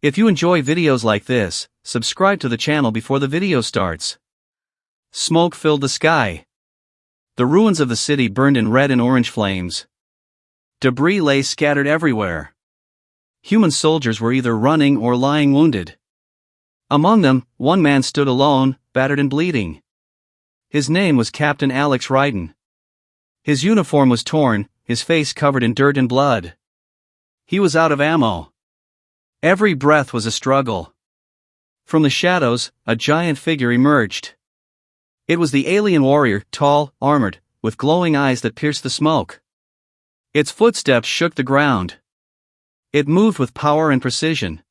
If you enjoy videos like this, subscribe to the channel before the video starts. Smoke filled the sky. The ruins of the city burned in red and orange flames. Debris lay scattered everywhere. Human soldiers were either running or lying wounded. Among them, one man stood alone, battered and bleeding. His name was Captain Alex Ryden. His uniform was torn, his face covered in dirt and blood. He was out of ammo. Every breath was a struggle. From the shadows, a giant figure emerged. It was the alien warrior, tall, armored, with glowing eyes that pierced the smoke. Its footsteps shook the ground. It moved with power and precision.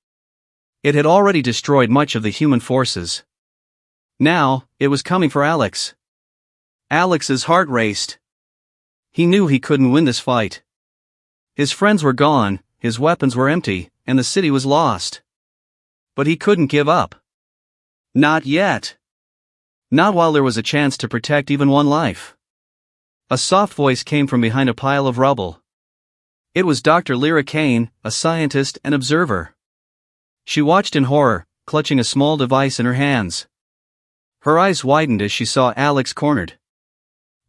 It had already destroyed much of the human forces. Now, it was coming for Alex. Alex's heart raced. He knew he couldn't win this fight. His friends were gone, his weapons were empty, and the city was lost. But he couldn't give up. Not yet. Not while there was a chance to protect even one life. A soft voice came from behind a pile of rubble. It was Dr. Lyra Kane, a scientist and observer. She watched in horror, clutching a small device in her hands. Her eyes widened as she saw Alex cornered.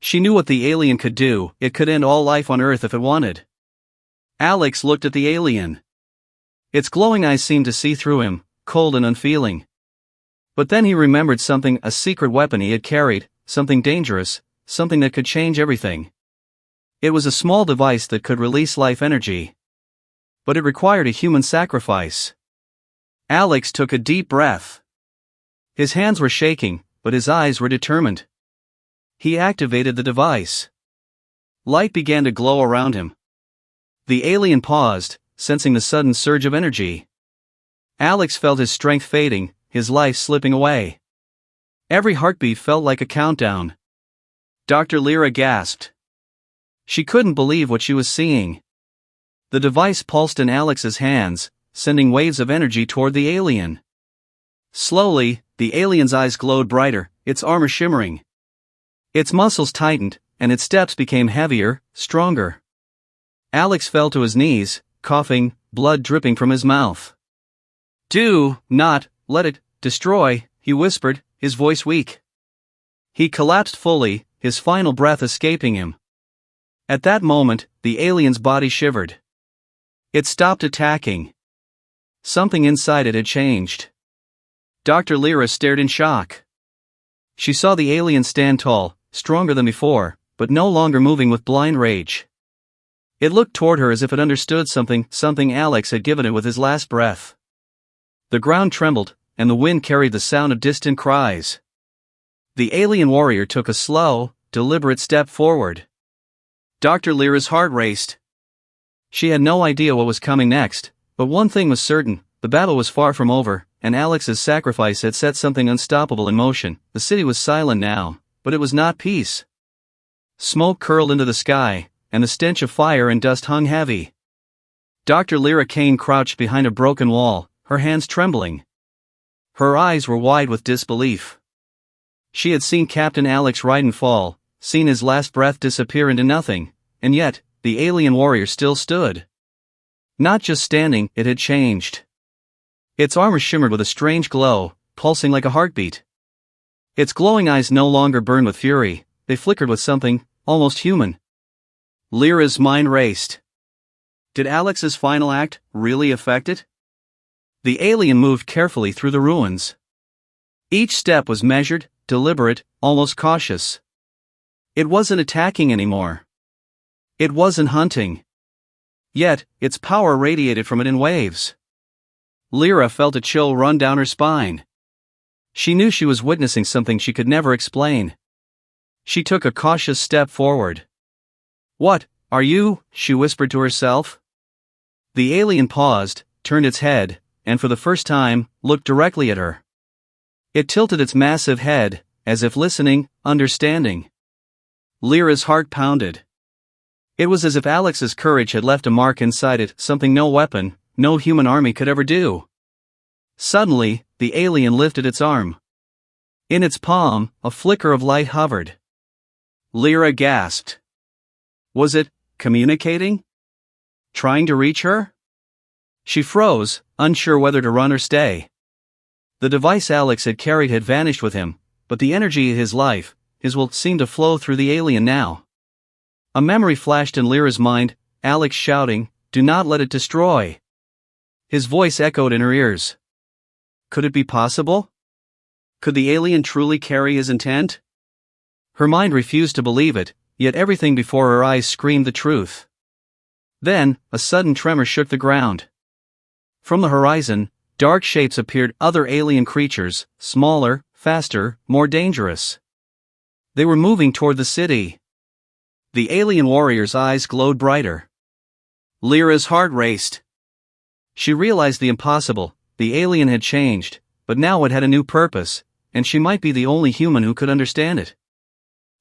She knew what the alien could do. It could end all life on Earth if it wanted. Alex looked at the alien. Its glowing eyes seemed to see through him, cold and unfeeling. But then he remembered something, a secret weapon he had carried, something dangerous, something that could change everything. It was a small device that could release life energy. But it required a human sacrifice. Alex took a deep breath. His hands were shaking, but his eyes were determined. He activated the device. Light began to glow around him. The alien paused, sensing the sudden surge of energy. Alex felt his strength fading, his life slipping away. Every heartbeat felt like a countdown. Dr. Lyra gasped. She couldn't believe what she was seeing. The device pulsed in Alex's hands, sending waves of energy toward the alien. Slowly, the alien's eyes glowed brighter, its armor shimmering. Its muscles tightened, and its steps became heavier, stronger. Alex fell to his knees, coughing, blood dripping from his mouth. "Do not let it destroy," he whispered, his voice weak. He collapsed fully, his final breath escaping him. At that moment, the alien's body shivered. It stopped attacking. Something inside it had changed. Dr. Lyra stared in shock. She saw the alien stand tall, stronger than before, but no longer moving with blind rage. It looked toward her as if it understood something Alex had given it with his last breath. The ground trembled, and the wind carried the sound of distant cries. The alien warrior took a slow, deliberate step forward. Dr. Lyra's heart raced. She had no idea what was coming next, but one thing was certain: the battle was far from over, and Alex's sacrifice had set something unstoppable in motion. The city was silent now, but it was not peace. Smoke curled into the sky, and the stench of fire and dust hung heavy. Dr. Lyra Kane crouched behind a broken wall, her hands trembling. Her eyes were wide with disbelief. She had seen Captain Alex Ryden fall, seen his last breath disappear into nothing, and yet, the alien warrior still stood. Not just standing, it had changed. Its armor shimmered with a strange glow, pulsing like a heartbeat. Its glowing eyes no longer burned with fury, they flickered with something, almost human. Lyra's mind raced. Did Alex's final act really affect it? The alien moved carefully through the ruins. Each step was measured, deliberate, almost cautious. It wasn't attacking anymore. It wasn't hunting. Yet, its power radiated from it in waves. Lyra felt a chill run down her spine. She knew she was witnessing something she could never explain. She took a cautious step forward. "What are you?" she whispered to herself. The alien paused, turned its head, and for the first time, looked directly at her. It tilted its massive head, as if listening, understanding. Lyra's heart pounded. It was as if Alex's courage had left a mark inside it, something no weapon, no human army could ever do. Suddenly, the alien lifted its arm. In its palm, a flicker of light hovered. Lyra gasped. Was it communicating? Trying to reach her? She froze, unsure whether to run or stay. The device Alex had carried had vanished with him, but the energy of his life, his will, seemed to flow through the alien now. A memory flashed in Lyra's mind, Alex shouting, "Do not let it destroy." His voice echoed in her ears. Could it be possible? Could the alien truly carry his intent? Her mind refused to believe it, yet everything before her eyes screamed the truth. Then, a sudden tremor shook the ground. From the horizon, dark shapes appeared, other alien creatures, smaller, faster, more dangerous. They were moving toward the city. The alien warrior's eyes glowed brighter. Lyra's heart raced. She realized the impossible. The alien had changed, but now it had a new purpose, and she might be the only human who could understand it.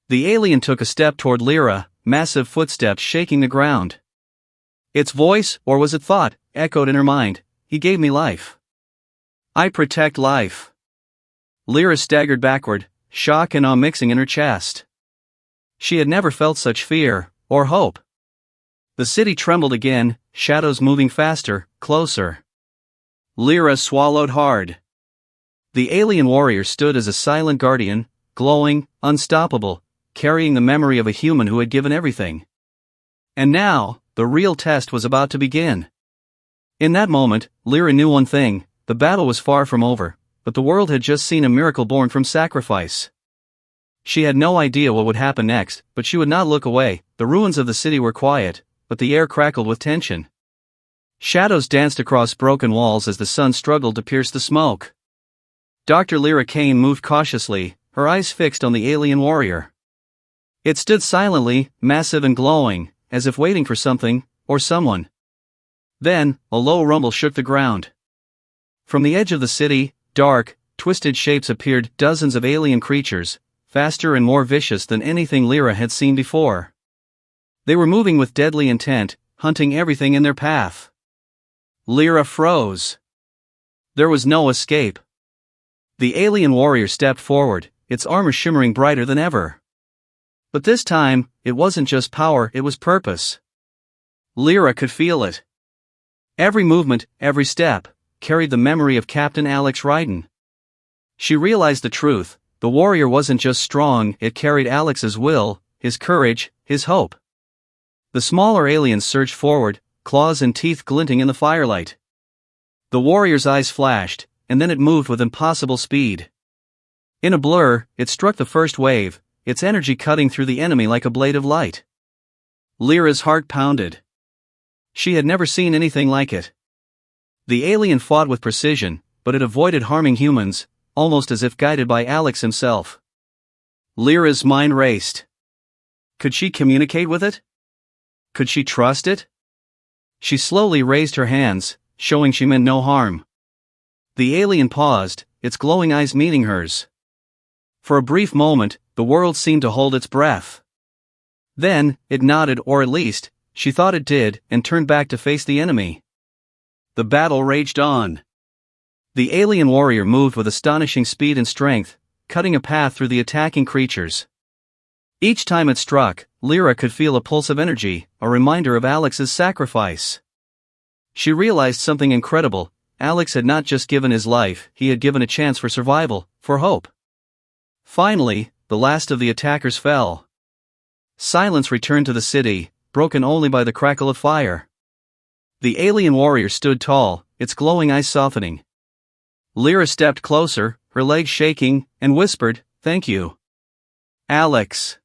The alien took a step toward Lyra, massive footsteps shaking the ground. Its voice, or was it thought, echoed in her mind, "He gave me life. I protect life." Lyra staggered backward, shock and awe mixing in her chest. She had never felt such fear, or hope. The city trembled again, shadows moving faster, closer. Lyra swallowed hard. The alien warrior stood as a silent guardian, glowing, unstoppable, carrying the memory of a human who had given everything. And now, the real test was about to begin. In that moment, Lyra knew one thing: the battle was far from over, but the world had just seen a miracle born from sacrifice. She had no idea what would happen next, but she would not look away. The ruins of the city were quiet, but the air crackled with tension. Shadows danced across broken walls as the sun struggled to pierce the smoke. Dr. Lyra Kane moved cautiously, her eyes fixed on the alien warrior. It stood silently, massive and glowing, as if waiting for something, or someone. Then, a low rumble shook the ground. From the edge of the city, dark, twisted shapes appeared, dozens of alien creatures, faster and more vicious than anything Lyra had seen before. They were moving with deadly intent, hunting everything in their path. Lyra froze. There was no escape. The alien warrior stepped forward, its armor shimmering brighter than ever. But this time, it wasn't just power, it was purpose. Lyra could feel it. Every movement, every step, carried the memory of Captain Alex Ryden. She realized the truth: the warrior wasn't just strong, it carried Alex's will, his courage, his hope. The smaller aliens surged forward, claws and teeth glinting in the firelight. The warrior's eyes flashed, and then it moved with impossible speed. In a blur, it struck the first wave, its energy cutting through the enemy like a blade of light. Lyra's heart pounded. She had never seen anything like it. The alien fought with precision, but it avoided harming humans, almost as if guided by Alex himself. Lyra's mind raced. Could she communicate with it? Could she trust it? She slowly raised her hands, showing she meant no harm. The alien paused, its glowing eyes meeting hers. For a brief moment, the world seemed to hold its breath. Then, it nodded, or at least, she thought it did, and turned back to face the enemy. The battle raged on. The alien warrior moved with astonishing speed and strength, cutting a path through the attacking creatures. Each time it struck, Lyra could feel a pulse of energy, a reminder of Alex's sacrifice. She realized something incredible: Alex had not just given his life, he had given a chance for survival, for hope. Finally, the last of the attackers fell. Silence returned to the city, broken only by the crackle of fire. The alien warrior stood tall, its glowing eyes softening. Lyra stepped closer, her legs shaking, and whispered, "Thank you, Alex."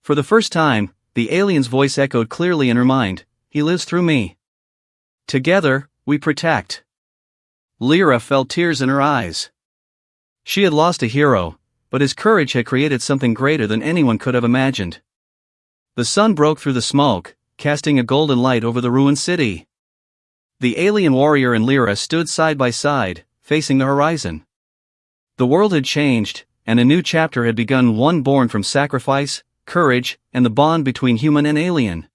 For the first time, the alien's voice echoed clearly in her mind: "He lives through me. Together, we protect." Lyra felt tears in her eyes. She had lost a hero, but his courage had created something greater than anyone could have imagined. The sun broke through the smoke, casting a golden light over the ruined city. The alien warrior and Lyra stood side by side, facing the horizon. The world had changed, and a new chapter had begun, one born from sacrifice, courage, and the bond between human and alien.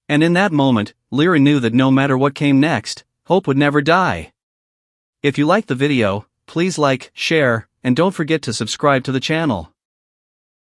And in that moment, Lyra knew that no matter what came next, hope would never die. If you liked the video, please like, share, and don't forget to subscribe to the channel.